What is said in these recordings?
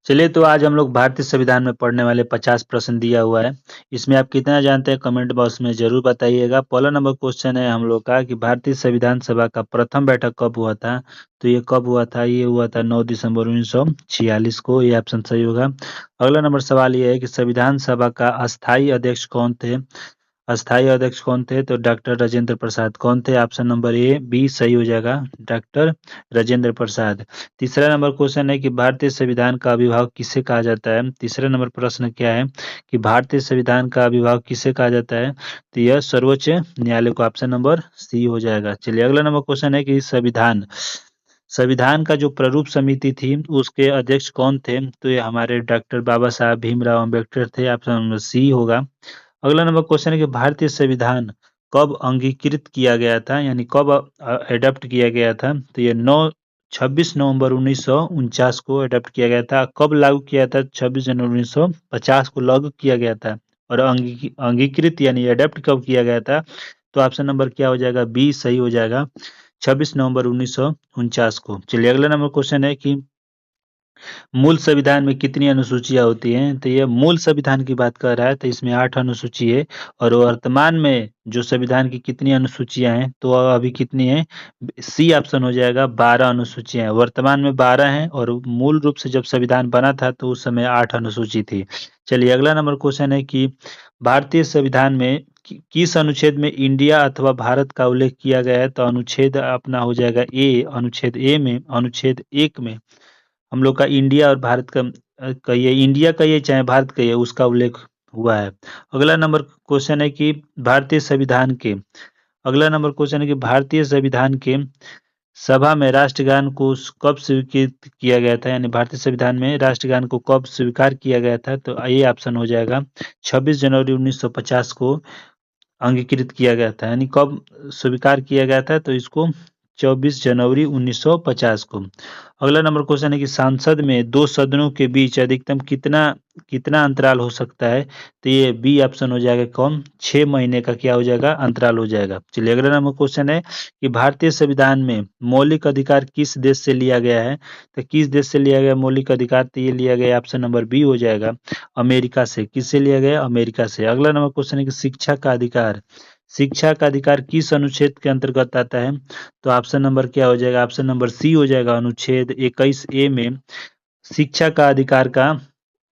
चलिए तो आज हम लोग भारतीय संविधान में पढ़ने वाले 50 प्रश्न दिया हुआ है। इसमें आप कितना जानते हैं कमेंट बॉक्स में जरूर बताइएगा। पहला नंबर क्वेश्चन है हम लोग का कि भारतीय संविधान सभा का प्रथम बैठक कब हुआ था। तो ये कब हुआ था, ये हुआ था 9 दिसंबर 1946 को। ये ऑप्शन सही होगा। अगला नंबर सवाल ये है कि संविधान सभा का अस्थायी अध्यक्ष कौन थे। अस्थायी अध्यक्ष कौन थे, तो डॉक्टर राजेंद्र प्रसाद। कौन थे, ऑप्शन नंबर ए बी सही हो जाएगा, डॉक्टर राजेंद्र प्रसाद। तीसरा नंबर क्वेश्चन है कि भारतीय संविधान का अभिभावक किसे कहा जाता है। तीसरा नंबर प्रश्न क्या है कि भारतीय संविधान का अभिभावक किसे कहा जाता है, तो यह सर्वोच्च न्यायालय को। ऑप्शन नंबर सी हो जाएगा। चलिए अगला नंबर क्वेश्चन है कि संविधान संविधान का जो प्रारूप समिति थी उसके अध्यक्ष कौन थे, तो ये हमारे डॉक्टर बाबा साहब भीमराव अम्बेडकर थे। ऑप्शन नंबर सी होगा। अगला नंबर क्वेश्चन है कि भारतीय संविधान कब अंगीकृत किया गया था, यानी कब एडॉप्ट किया गया था, तो ये 26 नवंबर 1949 को एडॉप्ट किया गया था। कब लागू किया था, 26 जनवरी 1950 को लागू किया गया था। और अंगीकृत यानी एडॉप्ट कब किया गया था, तो ऑप्शन नंबर क्या हो जाएगा, बी सही हो जाएगा, 26 नवंबर 1949 को। चलिए अगला नंबर क्वेश्चन है कि मूल संविधान में कितनी अनुसूचियाँ होती हैं, तो ये मूल संविधान की बात कर रहा है, तो इसमें 8 अनुसूची है। और वर्तमान में जो संविधान की कितनी अनुसूचियाँ हैं, तो अभी कितनी है, सी ऑप्शन हो जाएगा, 12 अनुसूचियाँ हैं। वर्तमान में 12 हैं और मूल रूप से जब संविधान बना था तो उस समय 8 अनुसूची थी। चलिए अगला नंबर क्वेश्चन है कि भारतीय संविधान में किस अनुच्छेद में इंडिया अथवा भारत का उल्लेख किया गया है, तो अनुच्छेद अपना हो जाएगा ए। अनुच्छेद ए में, अनुच्छेद 1 में हम लोग का इंडिया और भारत का कहिए, इंडिया कहिए चाहे भारत कहिए, उसका उल्लेख हुआ है। अगला नंबर क्वेश्चन है कि भारतीय संविधान के अगला नंबर क्वेश्चन है कि भारतीय संविधान के सभा में राष्ट्रगान को कब स्वीकृत किया गया था, यानी भारतीय संविधान में राष्ट्रगान को कब स्वीकार किया गया था, तो ये ऑप्शन हो जाएगा 26 जनवरी 1950 को अंगीकृत किया गया था। यानी कब स्वीकार किया गया था, तो इसको 24 जनवरी 1950 को। अगला नंबर क्वेश्चन है कि संसद में दो सदनों के बीच अधिकतम कितना कितना अंतराल हो सकता है, तो ये बी ऑप्शन हो जाएगा, कम 6 महीने का क्या हो जाएगा, अंतराल हो जाएगा। चलिए अगला नंबर क्वेश्चन है कि भारतीय संविधान में मौलिक अधिकार किस देश से लिया गया है, तो किस देश से लिया गया मौलिक अधिकार, तो ये लिया गया ऑप्शन नंबर बी हो जाएगा, अमेरिका से। किससे लिया गया, अमेरिका से। अगला नंबर क्वेश्चन है कि शिक्षा का अधिकार किस अनुच्छेद के अंतर्गत आता है, तो ऑप्शन नंबर क्या हो जाएगा, ऑप्शन नंबर सी हो जाएगा, अनुच्छेद 21 ए में शिक्षा का अधिकार का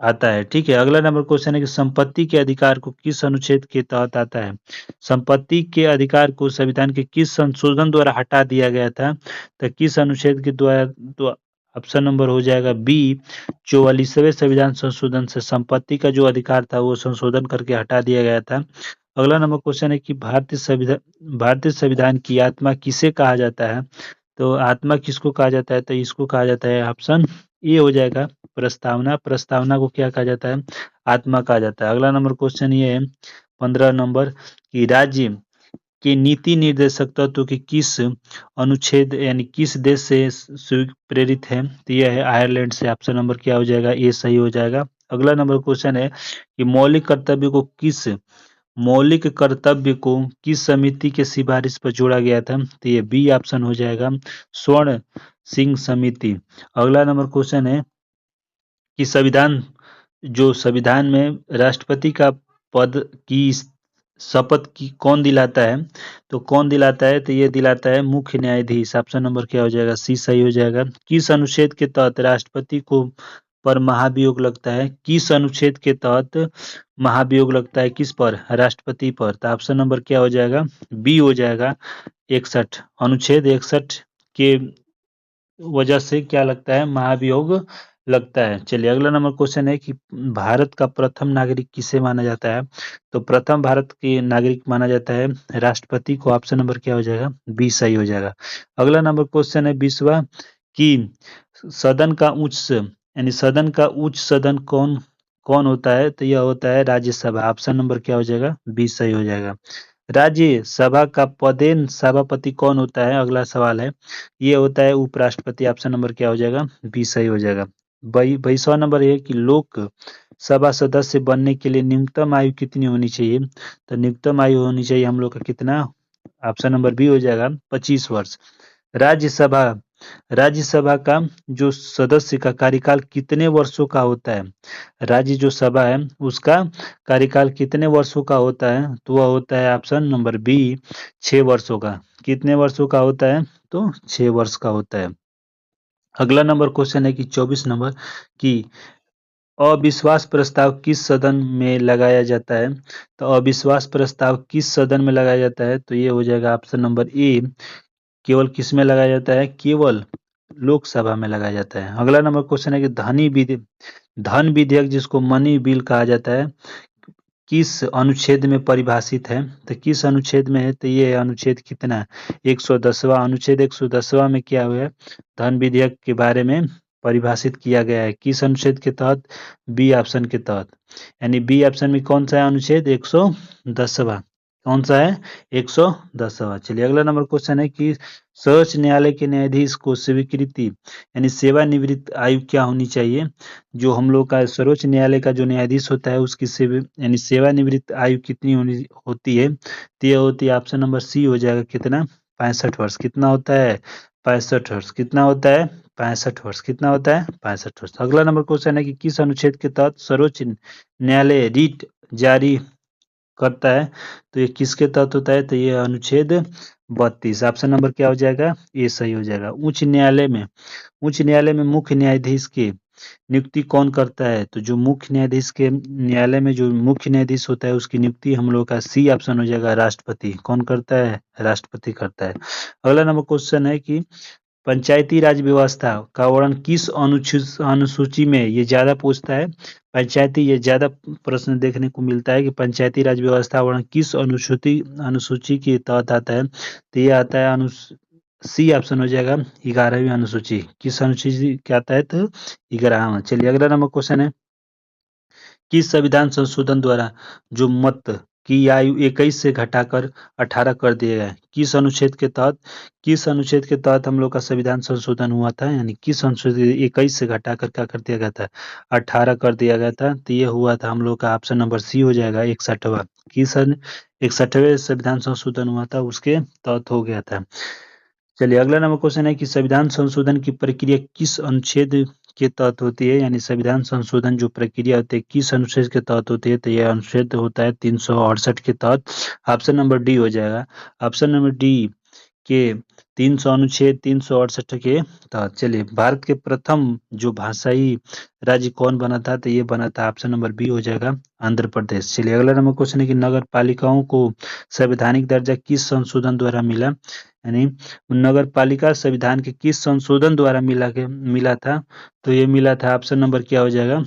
आता है। ठीक है। अगला नंबर क्वेश्चन है कि संपत्ति के अधिकार को किस अनुच्छेद के तहत आता है। संपत्ति के अधिकार को संविधान के किस संशोधन द्वारा हटा दिया गया था, तो किस अनुच्छेद के द्वारा, तो ऑप्शन नंबर हो जाएगा बी, 44वें संविधान संशोधन से संपत्ति का जो अधिकार था वो संशोधन करके हटा दिया गया था। अगला नंबर क्वेश्चन है कि भारतीय संविधान की आत्मा किसे कहा जाता है, तो आत्मा किसको कहा जाता है, तो इसको कहा जाता है, ऑप्शन ए हो जाएगा, प्रस्तावना। प्रस्तावना को क्या कहा जाता है, आत्मा कहा जाता है। अगला नंबर क्वेश्चन ये है 15 नंबर कि राज्य के नीति निर्देशक तत्व के किस अनुच्छेद यानी किस देश से प्रेरित है, तो यह है आयरलैंड से। ऑप्शन नंबर क्या हो जाएगा, ए सही हो जाएगा। अगला नंबर क्वेश्चन है कि मौलिक कर्तव्य को किस समिति के सिफारिश पर जोड़ा गया था, तो ये बी ऑप्शन हो जाएगा, स्वर्ण सिंह समिति। अगला नंबर क्वेश्चन है कि संविधान में राष्ट्रपति का पद की शपथ की कौन दिलाता है, तो कौन दिलाता है, तो ये दिलाता है मुख्य न्यायाधीश। ऑप्शन नंबर क्या हो जाएगा, सी सही हो जाएगा। किस अनुच्छेद के तहत राष्ट्रपति को पर महाभियोग लगता है, किस अनुच्छेद के तहत महाभियोग लगता है, किस पर, राष्ट्रपति पर, तो ऑप्शन नंबर क्या हो जाएगा, बी हो जाएगा, 61 अनुच्छेद 61 के वजह से क्या लगता है, महाभियोग लगता है। चलिए अगला नंबर क्वेश्चन है कि भारत का प्रथम नागरिक किसे माना जाता है, तो प्रथम भारत के नागरिक माना जाता है राष्ट्रपति को। ऑप्शन नंबर क्या हो जाएगा, बी सही हो जाएगा। अगला नंबर क्वेश्चन है विश्व की सदन का उच्च सदन कौन कौन होता है, तो यह होता है राज्यसभा। ऑप्शन नंबर क्या हो जाएगा, बी सही हो जाएगा। राज्यसभा का पदेन सभापति कौन होता है, अगला सवाल है, ये होता है उपराष्ट्रपति। ऑप्शन नंबर क्या हो जाएगा, बी सही हो जाएगा। 22वां नंबर है कि लोक सभा सदस्य बनने के लिए न्यूनतम आयु कितनी होनी चाहिए, तो न्यूनतम आयु होनी चाहिए हम लोग का कितना, ऑप्शन नंबर बी हो जाएगा, 25 वर्ष। राज्यसभा राज्यसभा का जो सदस्य का कार्यकाल कितने वर्षों का होता है? राज्य जो सभा है उसका कार्यकाल कितने वर्षों का होता है? तो वह होता है ऑप्शन नंबर बी 6 वर्षों का। कितने वर्षों का होता है? तो 6 वर्ष का होता है। अगला नंबर क्वेश्चन है कि 24 नंबर कि अविश्वास प्रस्ताव किस सदन में लगाया जाता है? तो अविश्वास प्रस्ताव किस सदन में लगाया जाता है? तो ये हो जाएगा ऑप्शन नंबर ए केवल किस में लगाया जाता है? केवल लोकसभा में लगाया जाता है। अगला नंबर क्वेश्चन है कि धन विधेयक जिसको मनी बिल कहा जाता है किस अनुच्छेद में परिभाषित है? तो किस अनुच्छेद में है? तो ये अनुच्छेद कितना है? 110वां अनुच्छेद 110वां में क्या हुआ है? धन विधेयक के बारे में परिभाषित किया गया है। किस अनुच्छेद के तहत? बी ऑप्शन के तहत। यानी बी ऑप्शन में कौन सा है अनुच्छेद? 110वां। कौन सा है? 110वां। चलिए अगला नंबर क्वेश्चन है कि सर्वोच्च न्यायालय के न्यायाधीश को स्वीकृति यानी सेवानिवृत्त आयु क्या होनी चाहिए? जो हम लोग का सर्वोच्च न्यायालय का जो न्यायाधीश होता है उसकी यानी सेवानिवृत्त आयु कितनी होनी होती है? तो यह होती है ऑप्शन नंबर सी हो जाएगा कितना? 65 वर्ष। कितना होता है? 65 वर्ष। कितना होता है? 65 वर्ष। कितना होता है? 65 वर्ष। अगला नंबर क्वेश्चन है कि किस अनुच्छेद के तहत सर्वोच्च न्यायालय रिट जारी करता है? तो ये किसके तहत होता है? तो ये अनुच्छेद 32। ऑप्शन नंबर क्या हो जाएगा? ये सही हो जाएगा। उच्च न्यायालय में मुख्य न्यायाधीश की नियुक्ति कौन करता है? तो जो मुख्य न्यायाधीश के न्यायालय में जो मुख्य न्यायाधीश होता है उसकी नियुक्ति हम लोग का सी ऑप्शन हो जाएगा राष्ट्रपति। कौन करता है? राष्ट्रपति करता है। अगला नंबर क्वेश्चन है कि पंचायती राज व्यवस्था का वर्णन किस अनुसूची में? ये ज्यादा पूछता है पंचायती, ये ज्यादा प्रश्न देखने को मिलता है कि पंचायती राज व्यवस्था वर्णन किस अनुसूची के तहत आता है? तो ये आता है सी ऑप्शन हो जाएगा 11वीं अनुसूची। किस अनुसूची के आता है? तो 11वां। चलिए अगला नंबर क्वेश्चन है किस संविधान संशोधन द्वारा जो मत की आयु 21 से घटाकर 18 कर दिया गया है? किस अनुच्छेद के तहत? किस अनुच्छेद के तहत हम लोग का संविधान संशोधन हुआ था? यानी किस अनुच्छेद 21 से घटाकर क्या कर दिया गया था? 18 कर दिया गया था। तो ये हुआ था हम लोग का ऑप्शन नंबर सी हो जाएगा 61वां। किस 61वें संविधान संशोधन हुआ था उसके तहत हो गया था। चलिए अगला नंबर क्वेश्चन है कि संविधान संशोधन की प्रक्रिया किस अनुच्छेद के तहत होती है? यानी संविधान संशोधन जो प्रक्रिया होती है किस अनुच्छेद के तहत होती है? तो यह अनुच्छेद होता है 368 के तहत। ऑप्शन नंबर डी हो जाएगा। ऑप्शन नंबर डी के 300 अनुच्छेद 368 के तहत। चलिए भारत के प्रथम जो भाषाई राज्य कौन बना था? तो ये बना था ऑप्शन नंबर बी हो जाएगा आंध्र प्रदेश। चलिए अगला नंबर क्वेश्चन है कि नगर पालिकाओं को संवैधानिक दर्जा किस संशोधन द्वारा मिला? यानी नगर पालिका संविधान के किस संशोधन द्वारा मिला था? तो ये मिला था ऑप्शन नंबर क्या हो जाएगा?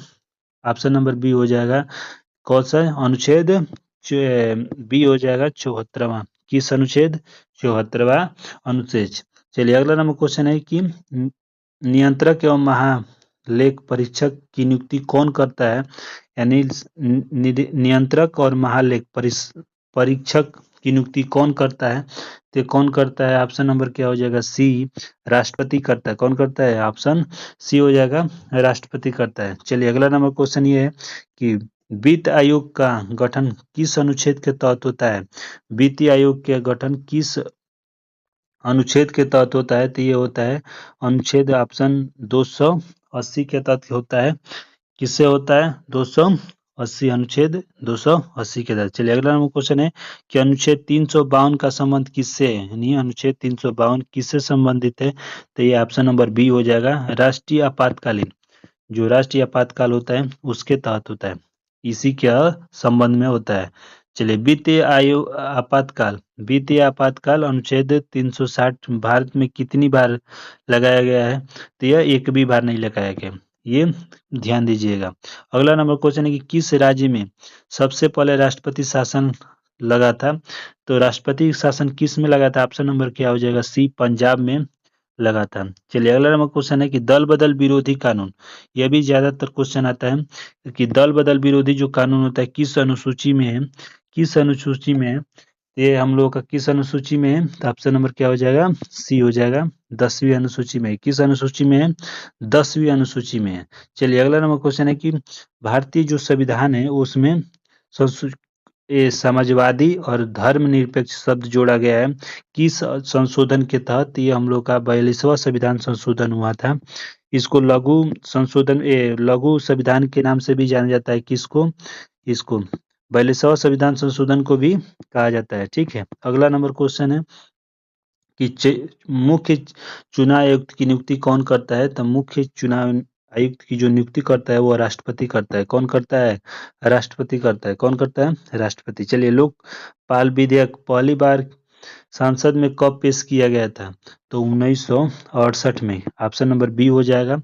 ऑप्शन नंबर बी हो जाएगा। कौन सा अनुच्छेद? बी हो जाएगा 74वां। किस अनुच्छेद? 74वां अनुच्छेद। चलिए अगला नंबर क्वेश्चन है कि नियंत्रक एवं महालेख परीक्षक की नियुक्ति कौन करता है? यानी नियंत्रक और महालेख परीक्षक की नियुक्ति कौन करता है? तो कौन करता है? ऑप्शन नंबर क्या हो जाएगा? सी राष्ट्रपति करता है। कौन करता है? ऑप्शन सी हो जाएगा राष्ट्रपति करता है। चलिए अगला नंबर क्वेश्चन ये है कि वित्त आयोग का गठन किस अनुच्छेद के तहत होता है? वित्तीय आयोग का गठन किस अनुच्छेद के तहत होता है? तो ये होता है अनुच्छेद ऑप्शन 280 के तहत होता है। किससे होता है? 280 अनुच्छेद 280 के तहत। चलिए अगला नंबर क्वेश्चन है कि अनुच्छेद 352 का संबंध किससे है? यानी अनुच्छेद 352 किससे संबंधित है? तो ये ऑप्शन नंबर बी हो जाएगा राष्ट्रीय आपातकालीन। जो राष्ट्रीय आपातकाल होता है उसके तहत होता है, इसी के संबंध में होता है। चलिए वित्तीय आपातकाल अनुच्छेद 360 भारत में कितनी बार लगाया गया है? तो यह एक भी बार नहीं लगाया गया, ये ध्यान दीजिएगा। अगला नंबर क्वेश्चन है कि किस राज्य में सबसे पहले राष्ट्रपति शासन लगा था? तो राष्ट्रपति शासन किस में लगा था? ऑप्शन नंबर क्या हो जाएगा? सी पंजाब में लगा था। चलिए अगला नंबर क्वेश्चन है कि दल बदल विरोधी कानून, यह भी ज्यादातर क्वेश्चन आता है कि दल बदल विरोधी जो कानून होता है किस अनुसूची में है? किस अनुसूची में है? ये हम लोग का किस अनुसूची में है? तो ऑप्शन नंबर क्या हो जाएगा? सी हो जाएगा 10वीं अनुसूची में। किस अनुसूची में है? 10वीं अनुसूची में है। चलिए अगला नंबर क्वेश्चन है कि भारतीय जो संविधान है उसमें समाजवादी और धर्मनिरपेक्ष शब्द जोड़ा गया है किस संशोधन के तहत? ये हम लोग का 42वां संविधान संशोधन हुआ था। इसको लघु संविधान के नाम से भी जाना जाता है। किसको? इसको 42वां संविधान संशोधन को भी कहा जाता है। ठीक है, अगला नंबर क्वेश्चन है कि मुख्य चुनाव आयुक्त की नियुक्ति कौन करता है? तो मुख्य चुनाव आयुक्त की जो नियुक्ति करता है वो राष्ट्रपति करता है। कौन करता है? राष्ट्रपति करता है। कौन करता है? राष्ट्रपति। चलिए, लोकपाल विधेयक पहली बार संसद में कब पेश किया गया था? तो 1968 में। ऑप्शन नंबर बी हो जाएगा।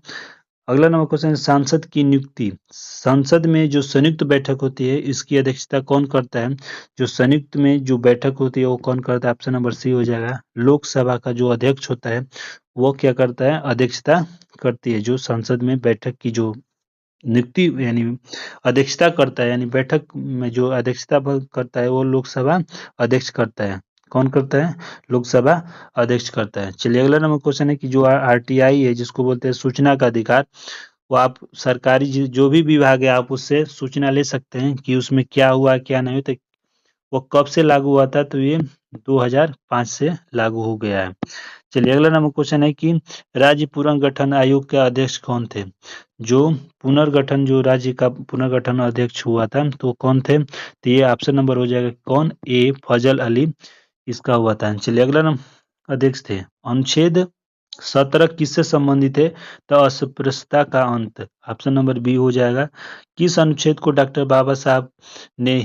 अगला नंबर क्वेश्चन है, सांसद की नियुक्ति संसद में जो संयुक्त बैठक होती है इसकी अध्यक्षता कौन करता है? जो संयुक्त में जो बैठक होती है वो कौन करता है? ऑप्शन नंबर सी हो जाएगा। लोकसभा का जो अध्यक्ष होता है वो क्या करता है? अध्यक्षता करती है। जो संसद में बैठक की जो नियुक्ति यानी अध्यक्षता करता है, यानी बैठक में जो अध्यक्षता करता है वो लोकसभा अध्यक्ष करता है। कौन करता है? लोकसभा अध्यक्ष करता है। चलिए, अगला नंबर क्वेश्चन है कि जो आरटीआई है जिसको बोलते हैं सूचना का अधिकार, वो आप सरकारी जो भी विभाग है आप उससे सूचना ले सकते हैं कि उसमें क्या हुआ क्या नहीं हुआ। तो वो कब से लागू हुआ था? तो ये 2005 से लागू हो गया है। चलिए, अगला नंबर क्वेश्चन है कि राज्य पुनर्गठन आयोग के अध्यक्ष कौन थे? जो राज्य का पुनर्गठन अध्यक्ष हुआ था तो कौन थे? तो ये ऑप्शन नंबर हो जाएगा कौन? ए फजल अली इसका हुआ था। चलिए, अगला नंबर अध्यक्ष थे। अनुच्छेद 17 किससे संबंधित है? तो अस्पृश्यता का अंत। ऑप्शन नंबर बी हो जाएगा। किस अनुच्छेद को डॉक्टर बाबा साहब ने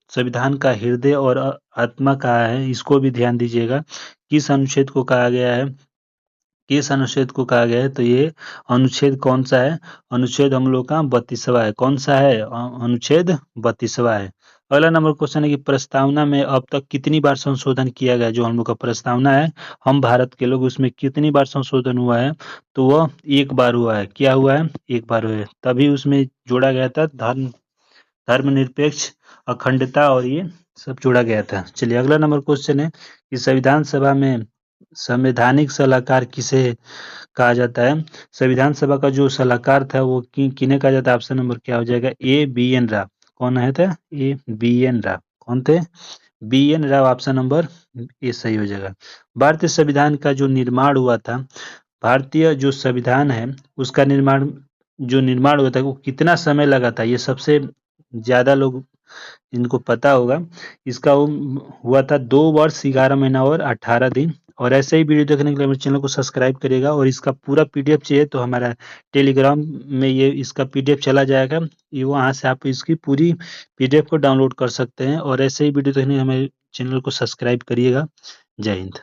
संविधान का हृदय और आत्मा कहा है? इसको भी ध्यान दीजिएगा। किस अनुच्छेद को कहा गया है? किस अनुच्छेद को कहा गया है? तो ये अनुच्छेद कौन सा है? अनुच्छेद हम लोग का 32वां है। कौन सा है? अनुच्छेद 32वां है। अगला नंबर क्वेश्चन है कि प्रस्तावना में अब तक कितनी बार संशोधन किया गया? जो हम लोग का प्रस्तावना है हम भारत के लोग, उसमें कितनी बार संशोधन हुआ है? तो वह एक बार हुआ है। क्या हुआ है? एक बार हुआ है। तभी उसमें जोड़ा गया था धर्मनिरपेक्ष, अखंडता और ये सब जोड़ा गया था। चलिए, अगला नंबर क्वेश्चन है कि संविधान सभा में संवैधानिक सलाहकार किसे कहा जाता है? संविधान सभा का जो सलाहकार था वो किन्हें कहा जाता है? ऑप्शन नंबर क्या हो जाएगा? A B N Rao. कौन है था? A B N Rao. कौन थे? B N Rao. Option number A सही हो जाएगा। भारतीय संविधान का जो निर्माण हुआ था, भारतीय जो संविधान है उसका निर्माण हुआ था वो कितना समय लगा था? ये सबसे ज्यादा लोग इनको पता होगा। इसका हुआ था 2 वर्ष 11 महीना और 18 दिन। और ऐसे ही वीडियो देखने के लिए मेरे चैनल को सब्सक्राइब करिएगा। और इसका पूरा पीडीएफ चाहिए तो हमारा टेलीग्राम में ये इसका पीडीएफ चला जाएगा। ये वहाँ से आप इसकी पूरी पीडीएफ को डाउनलोड कर सकते हैं। और ऐसे ही वीडियो देखने के लिए हमारे चैनल को सब्सक्राइब करिएगा। जय हिंद।